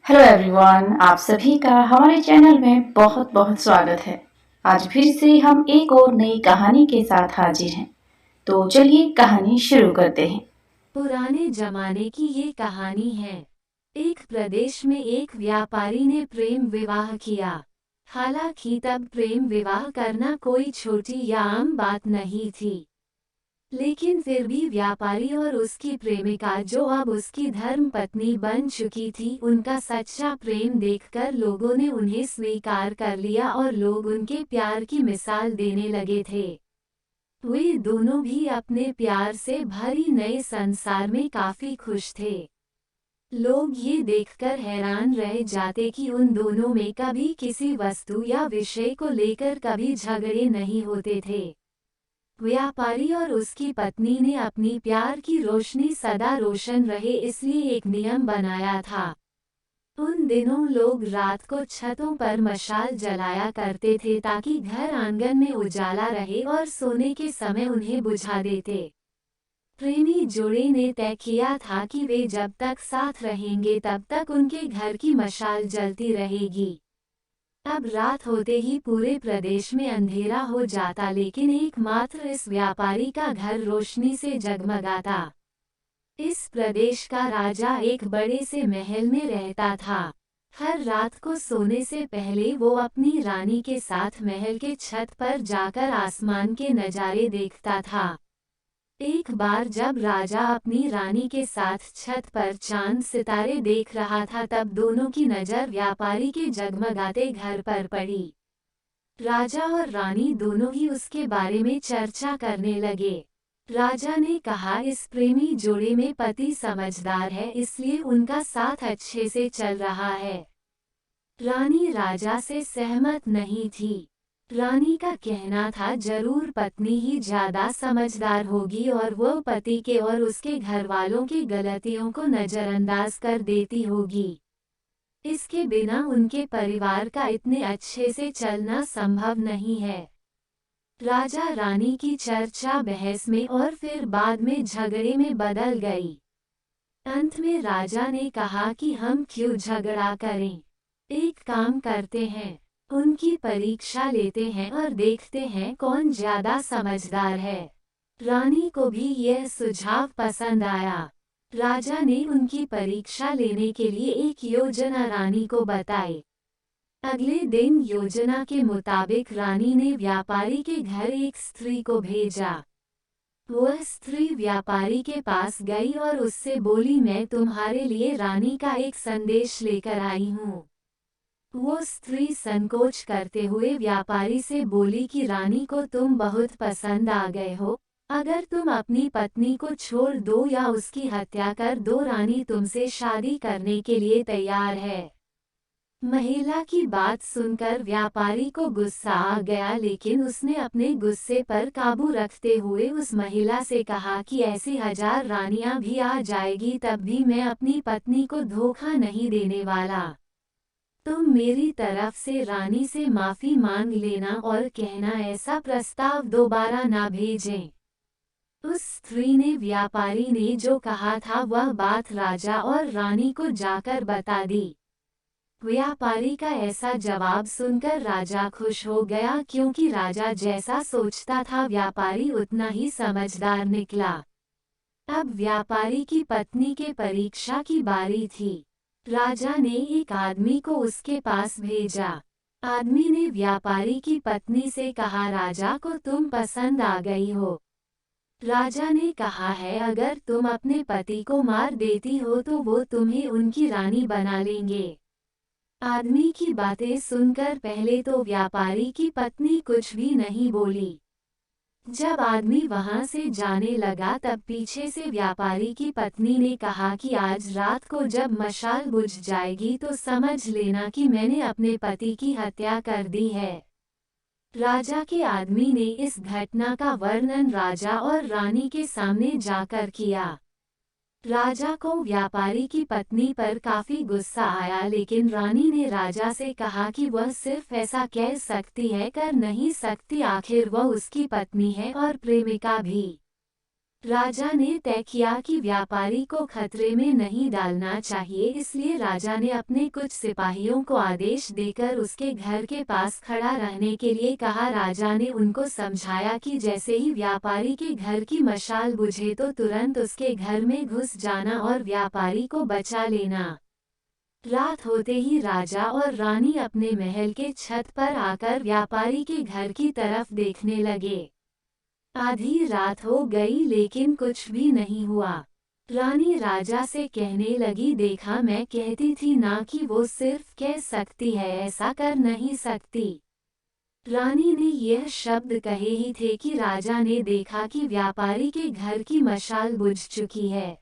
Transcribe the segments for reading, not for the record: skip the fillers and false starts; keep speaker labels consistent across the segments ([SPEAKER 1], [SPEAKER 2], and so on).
[SPEAKER 1] Hello everyone, आप सभी का हमारे चैनल में बहुत बहुत स्वागत है। आज फिर से हम एक और नई कहानी के साथ हाजिर हैं। तो चलिए कहानी शुरू करते हैं।
[SPEAKER 2] पुराने जमाने की ये कहानी है। एक प्रदेश में एक व्यापारी ने प्रेम विवाह किया। हालांकि तब प्रेम विवाह करना कोई छोटी या आम बात नहीं थी, लेकिन फिर भी व्यापारी और उसकी प्रेमिका, जो अब उसकी धर्म पत्नी बन चुकी थी, उनका सच्चा प्रेम देखकर लोगों ने उन्हें स्वीकार कर लिया और लोग उनके प्यार की मिसाल देने लगे थे। वे दोनों भी अपने प्यार से भरी नए संसार में काफी खुश थे। लोग ये देखकर हैरान रह जाते कि उन दोनों में कभी किसी वस्तु या विषय को लेकर कभी झगड़े नहीं होते थे। व्यापारी और उसकी पत्नी ने अपनी प्यार की रोशनी सदा रोशन रहे इसलिए एक नियम बनाया था। उन दिनों लोग रात को छतों पर मशाल जलाया करते थे ताकि घर आंगन में उजाला रहे और सोने के समय उन्हें बुझा देते। प्रेमी जोड़े ने तय किया था कि वे जब तक साथ रहेंगे तब तक उनके घर की मशाल जलती रहेगी। अब रात होते ही पूरे प्रदेश में अंधेरा हो जाता, लेकिन एकमात्र इस व्यापारी का घर रोशनी से जगमगाता। इस प्रदेश का राजा एक बड़े से महल में रहता था। हर रात को सोने से पहले वो अपनी रानी के साथ महल के छत पर जाकर आसमान के नज़ारे देखता था। एक बार जब राजा अपनी रानी के साथ छत पर चांद सितारे देख रहा था, तब दोनों की नज़र व्यापारी के जगमगाते घर पर पड़ी। राजा और रानी दोनों ही उसके बारे में चर्चा करने लगे। राजा ने कहा, इस प्रेमी जोड़े में पति समझदार है, इसलिए उनका साथ अच्छे से चल रहा है। रानी राजा से सहमत नहीं थी। रानी का कहना था, जरूर पत्नी ही ज्यादा समझदार होगी और वो पति के और उसके घर वालों की गलतियों को नजरअंदाज कर देती होगी। इसके बिना उनके परिवार का इतने अच्छे से चलना संभव नहीं है। राजा रानी की चर्चा बहस में और फिर बाद में झगड़े में बदल गई। अंत में राजा ने कहा कि हम क्यों झगड़ा करें, एक काम करते हैं, उनकी परीक्षा लेते हैं और देखते हैं कौन ज्यादा समझदार है। रानी को भी यह सुझाव पसंद आया। राजा ने उनकी परीक्षा लेने के लिए एक योजना रानी को बताई। अगले दिन योजना के मुताबिक रानी ने व्यापारी के घर एक स्त्री को भेजा। वह स्त्री व्यापारी के पास गई और उससे बोली, मैं तुम्हारे लिए रानी का एक संदेश लेकर आई हूँ। वो स्त्री संकोच करते हुए व्यापारी से बोली कि रानी को तुम बहुत पसंद आ गए हो। अगर तुम अपनी पत्नी को छोड़ दो या उसकी हत्या कर दो, रानी तुमसे शादी करने के लिए तैयार है। महिला की बात सुनकर व्यापारी को गुस्सा आ गया, लेकिन उसने अपने गुस्से पर काबू रखते हुए उस महिला से कहा कि ऐसी 1000 रानियां भी आ जाएगी तब भी मैं अपनी पत्नी को धोखा नहीं देने वाला। तुम मेरी तरफ से रानी से माफी मांग लेना और कहना ऐसा प्रस्ताव दोबारा ना भेजें। उस स्त्री ने व्यापारी ने जो कहा था वह बात राजा और रानी को जाकर बता दी। व्यापारी का ऐसा जवाब सुनकर राजा खुश हो गया, क्योंकि राजा जैसा सोचता था व्यापारी उतना ही समझदार निकला। अब व्यापारी की पत्नी के परीक्षा की बारी थी। राजा ने एक आदमी को उसके पास भेजा। आदमी ने व्यापारी की पत्नी से कहा, राजा को तुम पसंद आ गई हो। राजा ने कहा है, अगर तुम अपने पति को मार देती हो तो वो तुम्हें उनकी रानी बना लेंगे। आदमी की बातें सुनकर पहले तो व्यापारी की पत्नी कुछ भी नहीं बोली। जब आदमी वहां से जाने लगा तब पीछे से व्यापारी की पत्नी ने कहा कि आज रात को जब मशाल बुझ जाएगी तो समझ लेना कि मैंने अपने पति की हत्या कर दी है। राजा के आदमी ने इस घटना का वर्णन राजा और रानी के सामने जाकर किया। राजा को व्यापारी की पत्नी पर काफी गुस्सा आया, लेकिन रानी ने राजा से कहा कि वह सिर्फ ऐसा कह सकती है, कर नहीं सकती, आखिर वह उसकी पत्नी है और प्रेमिका भी। राजा ने तय किया कि व्यापारी को खतरे में नहीं डालना चाहिए, इसलिए राजा ने अपने कुछ सिपाहियों को आदेश देकर उसके घर के पास खड़ा रहने के लिए कहा। राजा ने उनको समझाया कि जैसे ही व्यापारी के घर की मशाल बुझे तो तुरंत उसके घर में घुस जाना और व्यापारी को बचा लेना। रात होते ही राजा और रानी अपने महल के छत पर आकर व्यापारी के घर की तरफ देखने लगे। आधी रात हो गई लेकिन कुछ भी नहीं हुआ। रानी राजा से कहने लगी, देखा, मैं कहती थी ना कि वो सिर्फ कह सकती है, ऐसा कर नहीं सकती। रानी ने यह शब्द कहे ही थे कि राजा ने देखा कि व्यापारी के घर की मशाल बुझ चुकी है।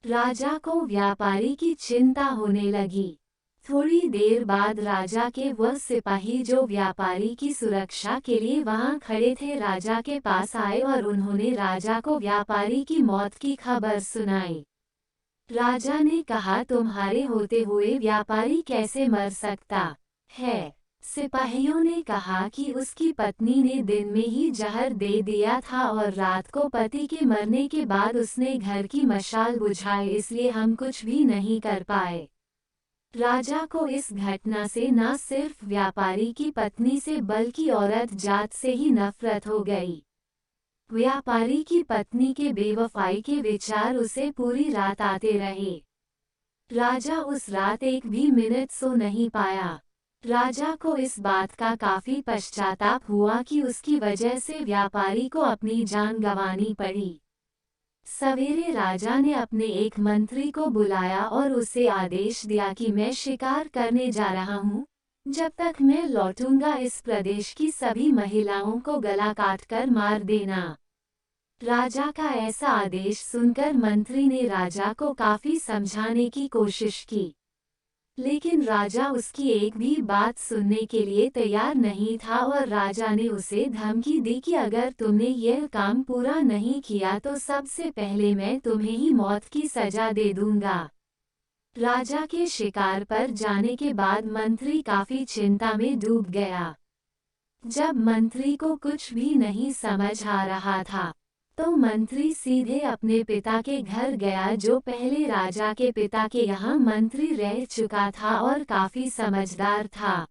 [SPEAKER 2] राजा को व्यापारी की चिंता होने लगी। थोड़ी देर बाद राजा के वह सिपाही जो व्यापारी की सुरक्षा के लिए वहां खड़े थे राजा के पास आए और उन्होंने राजा को व्यापारी की मौत की खबर सुनाई। राजा ने कहा, तुम्हारे होते हुए व्यापारी कैसे मर सकता है? सिपाहियों ने कहा कि उसकी पत्नी ने दिन में ही जहर दे दिया था और रात को पति के मरने के बाद उसने घर की मशाल बुझाई, इसलिए हम कुछ भी नहीं कर पाए। राजा को इस घटना से न सिर्फ व्यापारी की पत्नी से बल्कि औरत जात से ही नफरत हो गई। व्यापारी की पत्नी के बेवफाई के विचार उसे पूरी रात आते रहे। राजा उस रात एक भी मिनट सो नहीं पाया। राजा को इस बात का काफी पश्चाताप हुआ कि उसकी वजह से व्यापारी को अपनी जान गंवानी पड़ी। सवेरे राजा ने अपने एक मंत्री को बुलाया और उसे आदेश दिया कि मैं शिकार करने जा रहा हूँ। जब तक मैं लौटूंगा इस प्रदेश की सभी महिलाओं को गला काटकर मार देना। राजा का ऐसा आदेश सुनकर मंत्री ने राजा को काफी समझाने की कोशिश की, लेकिन राजा उसकी एक भी बात सुनने के लिए तैयार नहीं था और राजा ने उसे धमकी दी कि अगर तुमने यह काम पूरा नहीं किया तो सबसे पहले मैं तुम्हें ही मौत की सजा दे दूंगा। राजा के शिकार पर जाने के बाद मंत्री काफी चिंता में डूब गया। जब मंत्री को कुछ भी नहीं समझ आ रहा था तो मंत्री सीधे अपने पिता के घर गया, जो पहले राजा के पिता के यहाँ मंत्री रह चुका था और काफी समझदार था।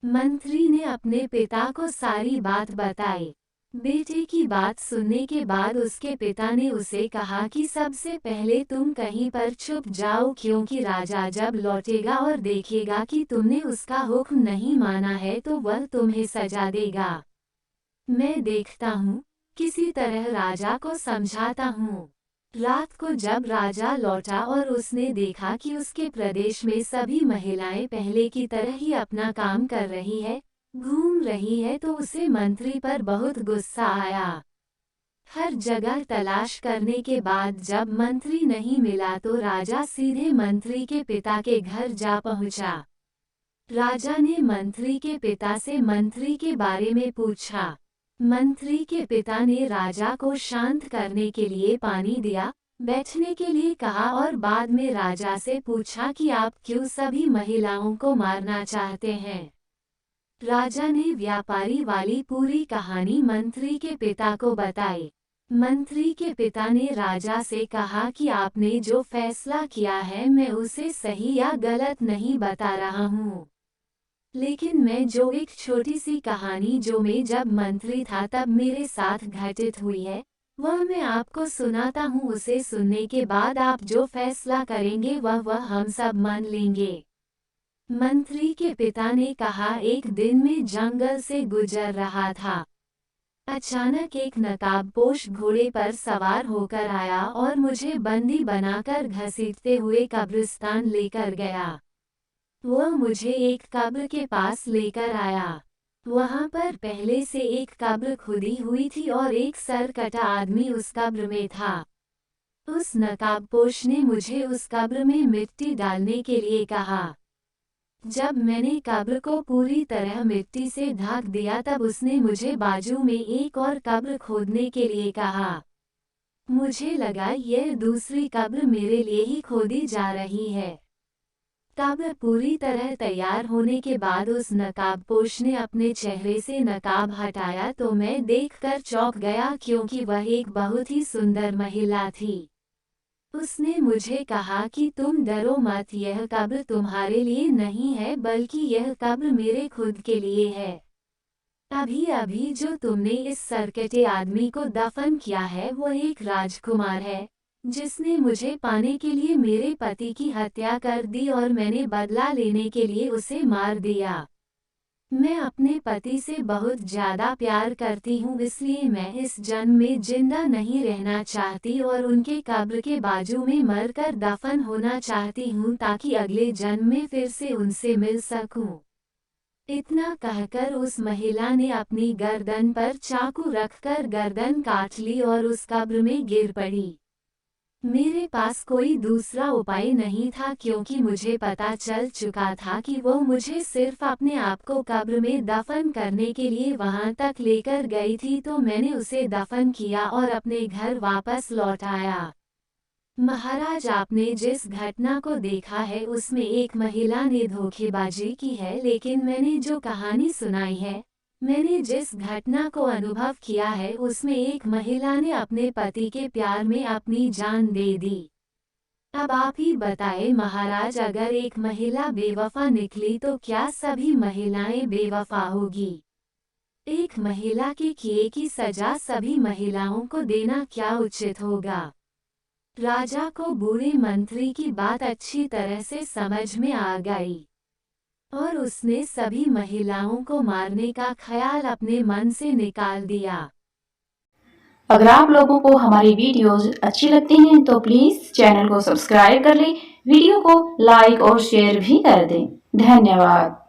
[SPEAKER 2] मंत्री ने अपने पिता को सारी बात बताई। बेटे की बात सुनने के बाद उसके पिता ने उसे कहा कि सबसे पहले तुम कहीं पर छुप जाओ, क्योंकि राजा जब लौटेगा और देखेगा कि तुमने उसका हुक्म नहीं माना है तो वह तुम्हें सजा देगा। मैं देखता हूँ, किसी तरह राजा को समझाता हूँ। रात को जब राजा लौटा और उसने देखा कि उसके प्रदेश में सभी महिलाएं पहले की तरह ही अपना काम कर रही है, घूम रही है, तो उसे मंत्री पर बहुत गुस्सा आया। हर जगह तलाश करने के बाद जब मंत्री नहीं मिला तो राजा सीधे मंत्री के पिता के घर जा पहुंचा। राजा ने मंत्री के पिता से मंत्री के बारे में पूछा। मंत्री के पिता ने राजा को शांत करने के लिए पानी दिया, बैठने के लिए कहा और बाद में राजा से पूछा कि आप क्यों सभी महिलाओं को मारना चाहते हैं। राजा ने व्यापारी वाली पूरी कहानी मंत्री के पिता को बताई। मंत्री के पिता ने राजा से कहा कि आपने जो फैसला किया है मैं उसे सही या गलत नहीं बता रहा हूँ, लेकिन मैं जो एक छोटी सी कहानी जो मैं जब मंत्री था तब मेरे साथ घटित हुई है वह मैं आपको सुनाता हूँ। उसे सुनने के बाद आप जो फैसला करेंगे वह हम सब मान लेंगे। मंत्री के पिता ने कहा, एक दिन में जंगल से गुजर रहा था। अचानक एक नकाबपोश घोड़े पर सवार होकर आया और मुझे बंदी बनाकर घसीटते हुए कब्रिस्तान लेकर गया। वह मुझे एक कब्र के पास लेकर आया। वहां पर पहले से एक कब्र खुदी हुई थी और एक सर कटा आदमी उस कब्र में था। उस नकाबपोश ने मुझे उस कब्र में मिट्टी डालने के लिए कहा। जब मैंने कब्र को पूरी तरह मिट्टी से ढक दिया तब उसने मुझे बाजू में एक और कब्र खोदने के लिए कहा। मुझे लगा यह दूसरी कब्र मेरे लिए ही खोदी जा रही है। कब्र पूरी तरह तैयार होने के बाद उस नकाबपोश ने अपने चेहरे से नकाब हटाया तो मैं देखकर चौंक गया क्योंकि वह एक बहुत ही सुंदर महिला थी। उसने मुझे कहा कि तुम डरो मत, यह कब्र तुम्हारे लिए नहीं है बल्कि यह कब्र मेरे खुद के लिए है। अभी अभी जो तुमने इस सरकटे आदमी को दफन किया है वो एक राजकुमार है जिसने मुझे पाने के लिए मेरे पति की हत्या कर दी और मैंने बदला लेने के लिए उसे मार दिया। मैं अपने पति से बहुत ज्यादा प्यार करती हूँ, इसलिए मैं इस जन्म में जिंदा नहीं रहना चाहती और उनके कब्र के बाजू में मरकर दफन होना चाहती हूँ ताकि अगले जन्म में फिर से उनसे मिल सकूं। इतना कहकर उस महिला ने अपनी गर्दन पर चाकू रखकर गर्दन काट ली और उस कब्र में गिर पड़ी। मेरे पास कोई दूसरा उपाय नहीं था क्योंकि मुझे पता चल चुका था कि वो मुझे सिर्फ अपने आप को कब्र में दफन करने के लिए वहां तक लेकर गई थी, तो मैंने उसे दफन किया और अपने घर वापस लौट आया। महाराज, आपने जिस घटना को देखा है उसमें एक महिला ने धोखेबाजी की है, लेकिन मैंने जो कहानी सुनाई है, मैंने जिस घटना को अनुभव किया है उसमें एक महिला ने अपने पति के प्यार में अपनी जान दे दी। अब आप ही बताएं महाराज, अगर एक महिला बेवफा निकली तो क्या सभी महिलाएं बेवफा होगी? एक महिला के किए की सजा सभी महिलाओं को देना क्या उचित होगा? राजा को बूढ़े मंत्री की बात अच्छी तरह से समझ में आ गई और उसने सभी महिलाओं को मारने का ख्याल अपने मन से निकाल दिया।
[SPEAKER 1] अगर आप लोगों को हमारी वीडियोस अच्छी लगती हैं तो प्लीज चैनल को सब्सक्राइब कर लें, वीडियो को लाइक और शेयर भी कर दें। धन्यवाद।